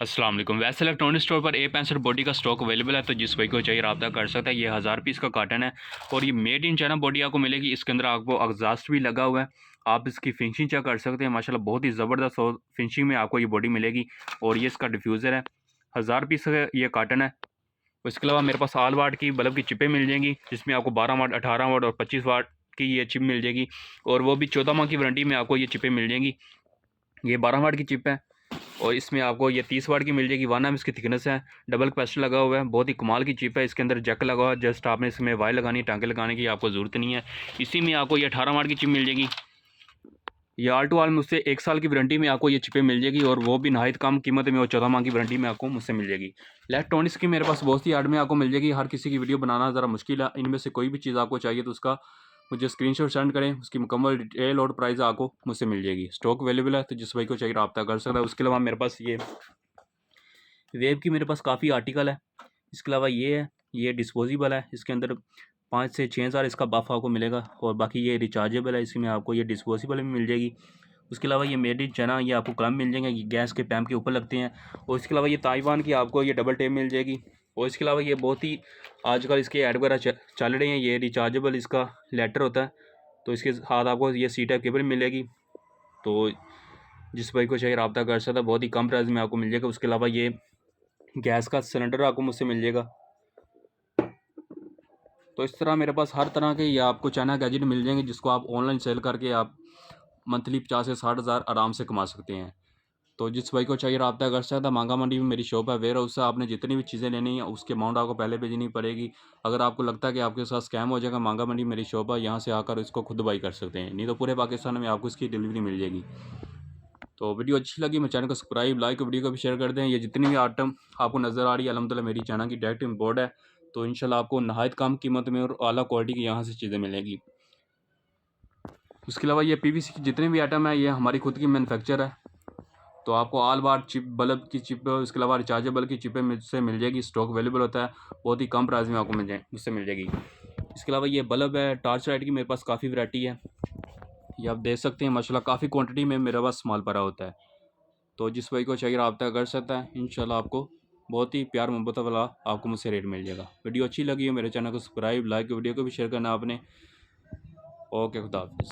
अस्सलाम वालेकुम। वैसे इलेक्ट्रॉनिक स्टोर पर A65 बॉडी का स्टॉक अवेलेबल है, तो जिस भाई को चाहिए रब्ता कर सकता है। ये 1000 पीस का कार्टन है और ये मेड इन चाइना बॉडी आपको मिलेगी। इसके अंदर आपको एग्जॉस्ट भी लगा हुआ है। आप इसकी फिनिशिंग चेक कर सकते हैं, माशाल्लाह बहुत ही ज़बरदस्त और फिनिशिंग में आपको ये बॉडी मिलेगी। और ये इसका डिफ्यूज़र है, 1000 पीस का ये कार्टन है। इसके अलावा मेरे पास ऑल वाट की बल्ब की चिपें मिल जाएंगी, जिसमें आपको 12 वाट, 18 वाट और 25 वाट की ये चिप मिल जाएगी। और वो भी 14 माह की वारंटी में आपको ये चिपें मिल जाएंगी। ये 12 वाट की चिप है और इसमें आपको ये 30 वाट की मिल जाएगी। 1 mm इसकी थिकनेस है, डबल कैपेसिटर लगा हुआ है, बहुत ही कमाल की चिप है। इसके अंदर जैक लगा हुआ है, जस्ट आपने इसमें वायर लगानी, टांके लगाने की आपको ज़रूरत नहीं है। इसी में आपको ये 18 वाट की चिप मिल जाएगी। ये ऑल टू ऑल मुझसे 1 साल की वारंटी में आपको ये चिपें मिल जाएगी और वो भी नहायत कम कीमत में और 14 माह की वारंटी में आपको मुझसे मिल जाएगी। इलेक्ट्रॉनिक्स की मेरे पास बहुत सी ऐड में आपको मिल जाएगी। हर किसी की वीडियो बनाना ज़रा मुश्किल है, इनमें से कोई भी चीज़ आपको चाहिए तो उसका मुझे स्क्रीनशॉट सेंड करें, उसकी मुकम्मल डिटेल और प्राइस आपको मुझसे मिल जाएगी। स्टॉक अवेलेबल है, तो जिस भाई को चाहिए रब्ता कर सकता है। उसके अलावा मेरे पास ये वेब की मेरे पास काफ़ी आर्टिकल है। इसके अलावा ये है, ये डिस्पोजेबल है। इसके अंदर 5 से 6 हज़ार इसका बफ आपको मिलेगा और बाकी ये रिचार्जेबल है, इसमें आपको ये डिस्पोजेबल भी मिल जाएगी। उसके अलावा ये मेड इन चाइना, ये आपको कलम मिल जाएंगे, ये गैस के पैम के ऊपर लगते हैं। और इसके अलावा ये ताइवान की आपको ये डबल टेप मिल जाएगी। और इसके अलावा ये बहुत ही आजकल इसके ऐड वगैरह चल रहे हैं, ये रिचार्जेबल इसका लेटर होता है, तो इसके साथ आपको ये सी टाइप केबल मिलेगी। तो जिस भाई को चाहिए रब्ता कर सकता है, बहुत ही कम प्राइस में आपको मिल जाएगा। उसके अलावा ये गैस का सिलेंडर आपको मुझसे मिल जाएगा। तो इस तरह मेरे पास हर तरह के ये आपको चाइना गैजेट मिल जाएंगे, जिसको आप ऑनलाइन सेल करके आप मंथली 50 से 60 हज़ार आराम से कमा सकते हैं। तो जिस भाई को चाहिए रब्ता कर सकता है। मांगा मंडी में मेरी शॉप है, वेयर हाउस से आपने जितनी भी चीज़ें लेनी है उसकी अमाउंट आपको पहले भेजनी पड़ेगी। अगर आपको लगता है कि आपके साथ स्कैम हो जाएगा, मांगा मंडी मेरी शॉप है, यहाँ से आकर इसको खुद बाई कर सकते हैं, नहीं तो पूरे पाकिस्तान में आपको इसकी डिलीवरी मिल जाएगी। तो वीडियो अच्छी लगी मैं चैनल को सब्सक्राइब, लाइक, वीडियो को भी शेयर कर दें। ये जितनी भी आइटम आपको नज़र आ रही है अल्हम्दुलिल्लाह मेरी चाइना की डायरेक्ट इम्पोर्ट है, तो इंशाल्लाह आपको नहायत कम कीमत में और आला क्वालिटी की यहाँ से चीज़ें मिलेंगी। उसके अलावा ये पीवीसी की जितनी भी आइटम है ये हमारी खुद की मैन्युफैक्चर है। तो आपको ऑल वाट चिप, बल्ब की चिप, उसके अलावा रिचार्जेबल की चिपें मुझसे मिल जाएगी। स्टॉक अवेलेबल होता है, बहुत ही कम प्राइस में आपको मुझसे मिल जाएगी। इसके अलावा ये बल्ब है, टॉर्च लाइट की मेरे पास काफ़ी वैरायटी है। ये आप देख सकते हैं माशाल्लाह काफ़ी क्वांटिटी में मेरे पास माल भरा होता है। तो जिस भाई को चाहिए रब्ता कर सकता है, इंशाल्लाह आपको बहुत ही प्यार मोहब्बत वाला आपको मुझसे रेट मिल जाएगा। वीडियो अच्छी लगी हो मेरे चैनल को सब्सक्राइब, लाइक, वीडियो को भी शेयर करना आपने। ओके, खुदा हाफिज़।